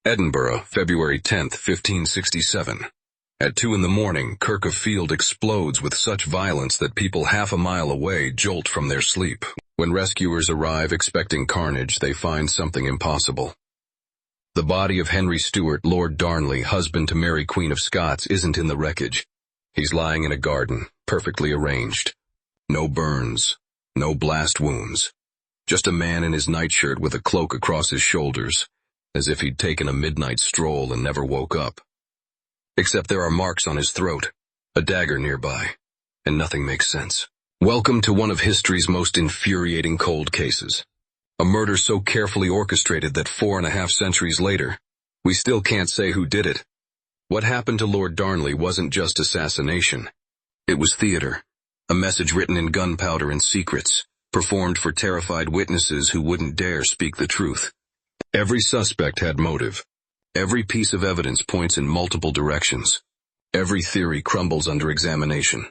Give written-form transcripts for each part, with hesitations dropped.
Edinburgh, February 10th, 1567. At 2 in the morning, Kirk of Field explodes with such violence that people half a mile away jolt from their sleep. When rescuers arrive expecting carnage, they find something impossible. The body of Henry Stewart, Lord Darnley, husband to Mary, Queen of Scots, isn't in the wreckage. He's lying in a garden, perfectly arranged. No burns, no blast wounds. Just a man in his nightshirt with a cloak across his shoulders, as if he'd taken a midnight stroll and never woke up. Except there are marks on his throat, a dagger nearby, and nothing makes sense. Welcome to one of history's most infuriating cold cases. A murder so carefully orchestrated that 4.5 centuries later, we still can't say who did it. What happened to Lord Darnley wasn't just assassination. It was theater, a message written in gunpowder and secrets, performed for terrified witnesses who wouldn't dare speak the truth. Every suspect had motive. Every piece of evidence points in multiple directions. Every theory crumbles under examination.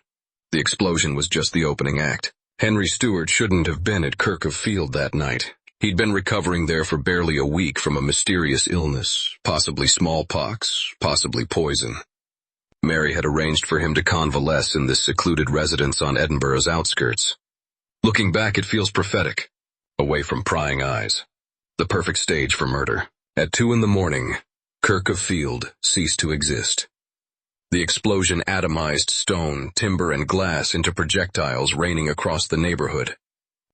The explosion was just the opening act. Henry Stewart shouldn't have been at Kirk of Field that night. He'd been recovering there for barely a week from a mysterious illness, possibly smallpox, possibly poison. Mary had arranged for him to convalesce in this secluded residence on Edinburgh's outskirts. Looking back, it feels prophetic, away from prying eyes. The perfect stage for murder. At 2 in the morning, Kirk of Field ceased to exist. The explosion atomized stone, timber, and glass into projectiles raining across the neighborhood.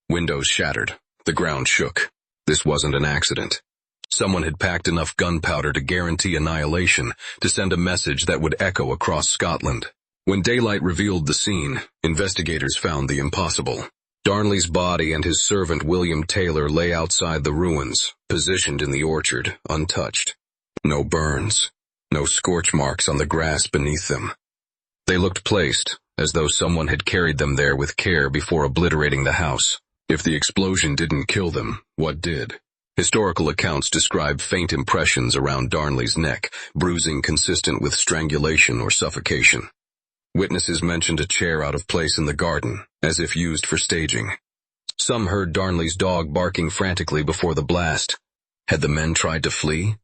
Windows shattered. The ground shook. This wasn't an accident. Someone had packed enough gunpowder to guarantee annihilation, to send a message that would echo across Scotland. When daylight revealed the scene, investigators found the impossible. Darnley's body and his servant William Taylor lay outside the ruins, positioned in the orchard, untouched. No burns. No scorch marks on the grass beneath them. They looked placed, as though someone had carried them there with care before obliterating the house. If the explosion didn't kill them, what did? Historical accounts describe faint impressions around Darnley's neck, bruising consistent with strangulation or suffocation. Witnesses mentioned a chair out of place in the garden, as if used for staging. Some heard Darnley's dog barking frantically before the blast. Had the men tried to flee?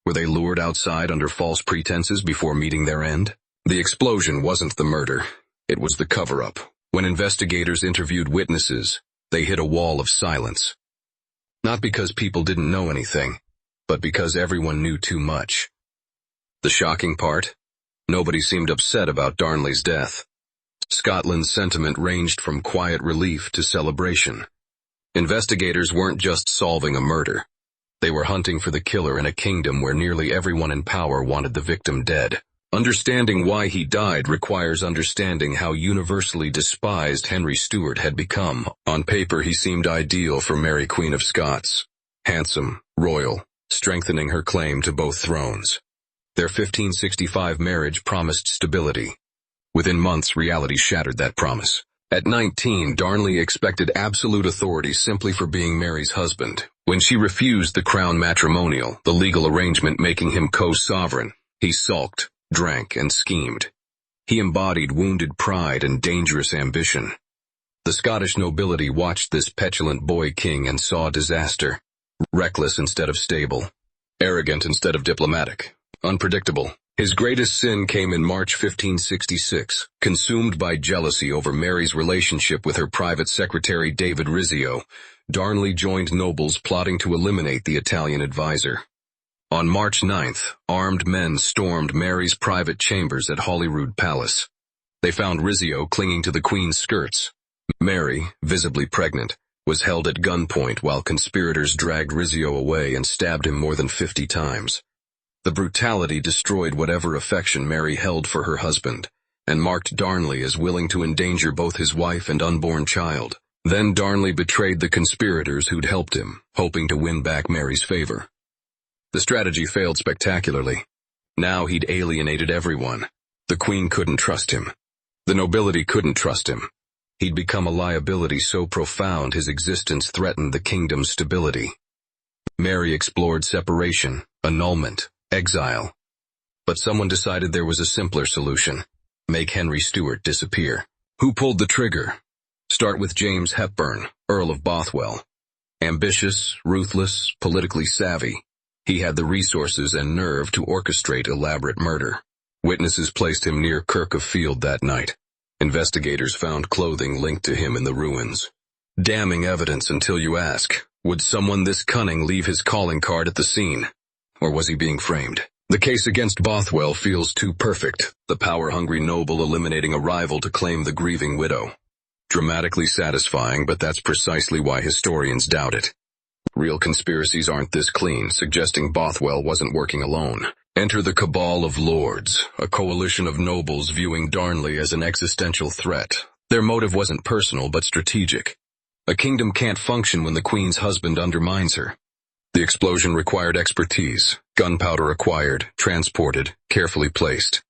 Were they lured outside under false pretenses before meeting their end? The explosion wasn't the murder. It was the cover-up. When investigators interviewed witnesses, they hit a wall of silence. Not because people didn't know anything, but because everyone knew too much. The shocking part? Nobody seemed upset about Darnley's death. Scotland's sentiment ranged from quiet relief to celebration. Investigators weren't just solving a murder. They were hunting for the killer in a kingdom where nearly everyone in power wanted the victim dead. Understanding why he died requires understanding how universally despised Henry Stewart had become. On paper, he seemed ideal for Mary, Queen of Scots. Handsome, royal, strengthening her claim to both thrones. Their 1565 marriage promised stability. Within months, reality shattered that promise. At 19, Darnley expected absolute authority simply for being Mary's husband. When she refused the crown matrimonial, the legal arrangement making him co-sovereign, he sulked, drank, and schemed. He embodied wounded pride and dangerous ambition. The Scottish nobility watched this petulant boy king and saw disaster. Reckless instead of stable. Arrogant instead of diplomatic. Unpredictable. His greatest sin came in March 1566, consumed by jealousy over Mary's relationship with her private secretary David Rizzio. Darnley joined nobles plotting to eliminate the Italian advisor. On March 9th, armed men stormed Mary's private chambers at Holyrood Palace. They found Rizzio clinging to the Queen's skirts. Mary, visibly pregnant, was held at gunpoint while conspirators dragged Rizzio away and stabbed him more than 50 times. The brutality destroyed whatever affection Mary held for her husband, and marked Darnley as willing to endanger both his wife and unborn child. Then Darnley betrayed the conspirators who'd helped him, hoping to win back Mary's favor. The strategy failed spectacularly. Now he'd alienated everyone. The Queen couldn't trust him. The nobility couldn't trust him. He'd become a liability so profound his existence threatened the kingdom's stability. Mary explored separation, annulment, exile. But someone decided there was a simpler solution. Make Henry Stewart disappear. Who pulled the trigger? Start with James Hepburn, Earl of Bothwell. Ambitious, ruthless, politically savvy. He had the resources and nerve to orchestrate elaborate murder. Witnesses placed him near Kirk of Field that night. Investigators found clothing linked to him in the ruins. Damning evidence until you ask, would someone this cunning leave his calling card at the scene? Or was he being framed? The case against Bothwell feels too perfect, the power-hungry noble eliminating a rival to claim the grieving widow. Dramatically satisfying, but that's precisely why historians doubt it. Real conspiracies aren't this clean, suggesting Bothwell wasn't working alone. Enter the cabal of lords, a coalition of nobles viewing Darnley as an existential threat. Their motive wasn't personal but strategic. A kingdom can't function when the queen's husband undermines her. The explosion required expertise, gunpowder acquired, transported, carefully placed.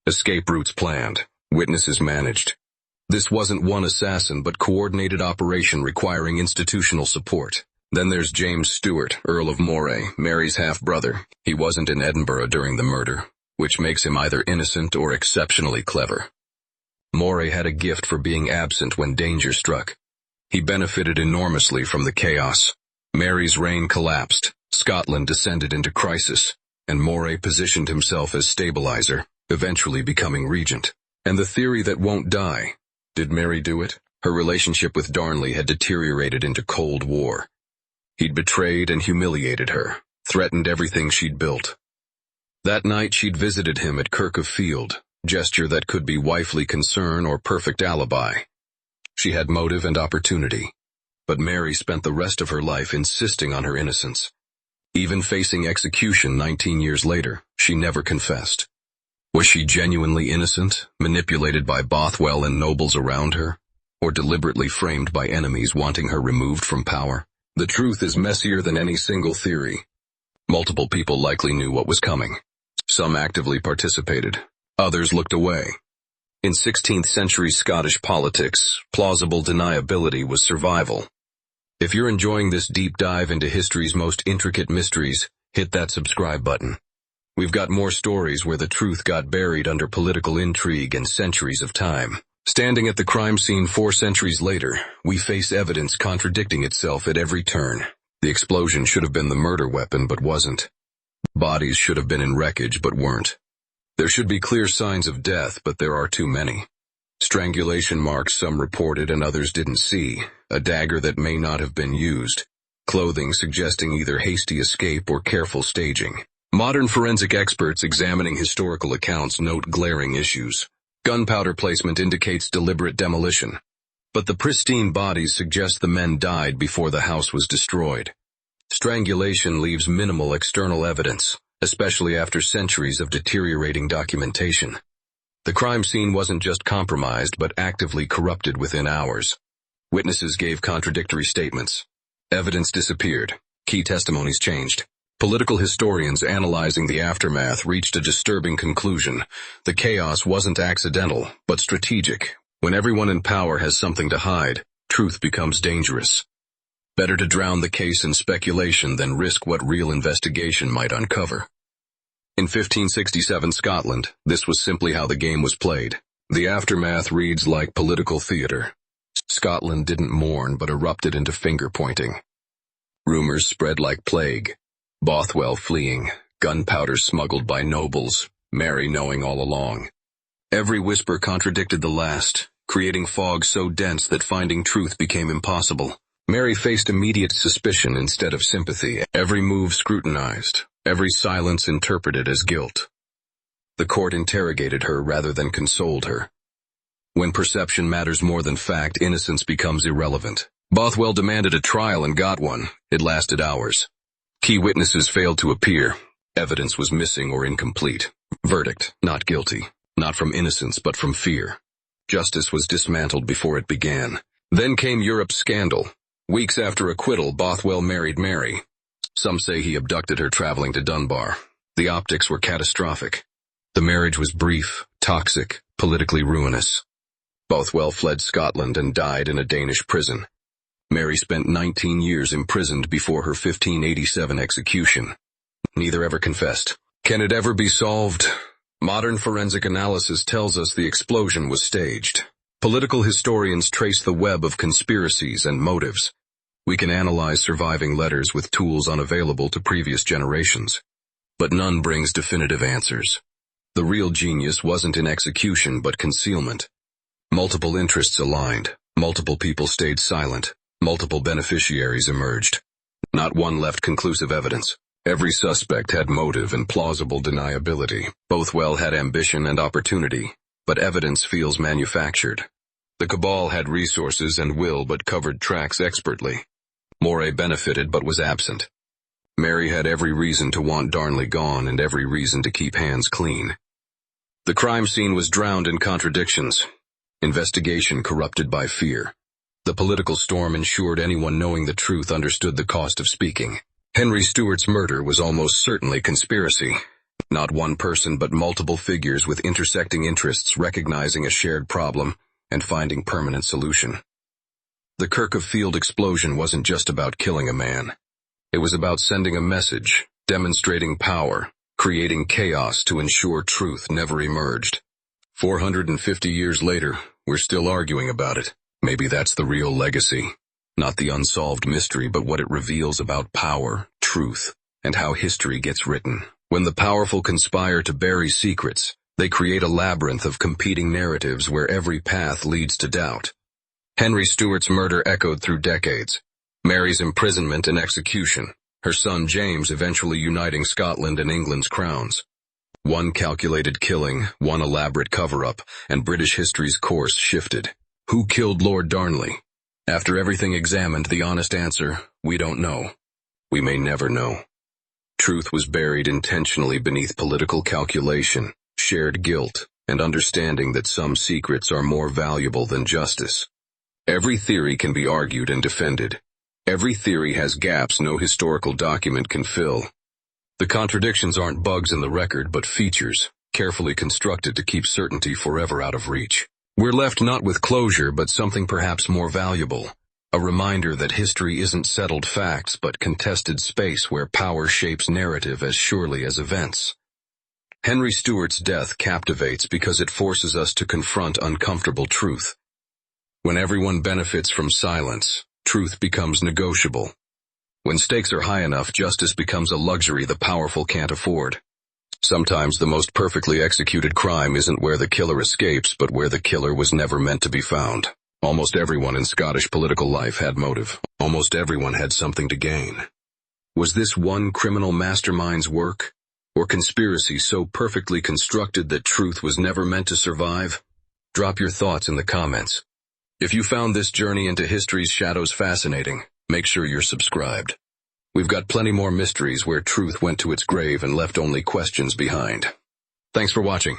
Escape routes planned, witnesses managed. This wasn't one assassin but coordinated operation requiring institutional support. Then there's James Stewart, Earl of Moray, Mary's half-brother. He wasn't in Edinburgh during the murder, which makes him either innocent or exceptionally clever. Moray had a gift for being absent when danger struck. He benefited enormously from the chaos. Mary's reign collapsed, Scotland descended into crisis, and Moray positioned himself as stabilizer, eventually becoming regent. And the theory that won't die. Did Mary do it? Her relationship with Darnley had deteriorated into Cold War. He'd betrayed and humiliated her, threatened everything she'd built. That night she'd visited him at Kirk of Field, gesture that could be wifely concern or perfect alibi. She had motive and opportunity, but Mary spent the rest of her life insisting on her innocence. Even facing execution 19 years later, she never confessed. Was she genuinely innocent, manipulated by Bothwell and nobles around her, or deliberately framed by enemies wanting her removed from power? The truth is messier than any single theory. Multiple people likely knew what was coming. Some actively participated. Others looked away. In 16th century Scottish politics, plausible deniability was survival. If you're enjoying this deep dive into history's most intricate mysteries, hit that subscribe button. We've got more stories where the truth got buried under political intrigue and centuries of time. Standing at the crime scene 4 centuries later, we face evidence contradicting itself at every turn. The explosion should have been the murder weapon but wasn't. Bodies should have been in wreckage but weren't. There should be clear signs of death, but there are too many. Strangulation marks some reported and others didn't see, a dagger that may not have been used, clothing suggesting either hasty escape or careful staging. Modern forensic experts examining historical accounts note glaring issues. Gunpowder placement indicates deliberate demolition, but the pristine bodies suggest the men died before the house was destroyed. Strangulation leaves minimal external evidence, especially after centuries of deteriorating documentation. The crime scene wasn't just compromised but actively corrupted within hours. Witnesses gave contradictory statements. Evidence disappeared. Key testimonies changed. Political historians analyzing the aftermath reached a disturbing conclusion. The chaos wasn't accidental, but strategic. When everyone in power has something to hide, truth becomes dangerous. Better to drown the case in speculation than risk what real investigation might uncover. In 1567 Scotland, this was simply how the game was played. The aftermath reads like political theater. Scotland didn't mourn but erupted into finger-pointing. Rumors spread like plague. Bothwell fleeing, gunpowder smuggled by nobles, Mary knowing all along. Every whisper contradicted the last, creating fog so dense that finding truth became impossible. Mary faced immediate suspicion instead of sympathy, every move scrutinized, every silence interpreted as guilt. The court interrogated her rather than consoled her. When perception matters more than fact, innocence becomes irrelevant. Bothwell demanded a trial and got one. It lasted hours. Key witnesses failed to appear. Evidence was missing or incomplete. Verdict, not guilty. Not from innocence, but from fear. Justice was dismantled before it began. Then came Europe's scandal. Weeks after acquittal, Bothwell married Mary. Some say he abducted her traveling to Dunbar. The optics were catastrophic. The marriage was brief, toxic, politically ruinous. Bothwell fled Scotland and died in a Danish prison. Mary spent 19 years imprisoned before her 1587 execution. Neither ever confessed. Can it ever be solved? Modern forensic analysis tells us the explosion was staged. Political historians trace the web of conspiracies and motives. We can analyze surviving letters with tools unavailable to previous generations. But none brings definitive answers. The real genius wasn't in execution but concealment. Multiple interests aligned, multiple people stayed silent, multiple beneficiaries emerged. Not one left conclusive evidence. Every suspect had motive and plausible deniability. Bothwell had ambition and opportunity, but evidence feels manufactured. The cabal had resources and will but covered tracks expertly. Moray benefited but was absent. Mary had every reason to want Darnley gone and every reason to keep hands clean. The crime scene was drowned in contradictions. Investigation corrupted by fear. The political storm ensured anyone knowing the truth understood the cost of speaking. Henry Stewart's murder was almost certainly conspiracy. Not one person but multiple figures with intersecting interests recognizing a shared problem and finding permanent solution. The Kirk of Field explosion wasn't just about killing a man. It was about sending a message, demonstrating power, creating chaos to ensure truth never emerged. 450 years later, we're still arguing about it. Maybe that's the real legacy. Not the unsolved mystery, but what it reveals about power, truth, and how history gets written. When the powerful conspire to bury secrets, they create a labyrinth of competing narratives where every path leads to doubt. Henry Stewart's murder echoed through decades. Mary's imprisonment and execution, her son James eventually uniting Scotland and England's crowns. One calculated killing, one elaborate cover-up, and British history's course shifted. Who killed Lord Darnley? After everything examined, the honest answer, we don't know. We may never know. Truth was buried intentionally beneath political calculation, shared guilt, and understanding that some secrets are more valuable than justice. Every theory can be argued and defended. Every theory has gaps no historical document can fill. The contradictions aren't bugs in the record but features, carefully constructed to keep certainty forever out of reach. We're left not with closure but something perhaps more valuable. A reminder that history isn't settled facts but contested space where power shapes narrative as surely as events. Henry Stewart's death captivates because it forces us to confront uncomfortable truth. When everyone benefits from silence, truth becomes negotiable. When stakes are high enough, justice becomes a luxury the powerful can't afford. Sometimes the most perfectly executed crime isn't where the killer escapes, but where the killer was never meant to be found. Almost everyone in Scottish political life had motive. Almost everyone had something to gain. Was this one criminal mastermind's work? Or conspiracy so perfectly constructed that truth was never meant to survive? Drop your thoughts in the comments. If you found this journey into history's shadows fascinating, make sure you're subscribed. We've got plenty more mysteries where truth went to its grave and left only questions behind. Thanks for watching.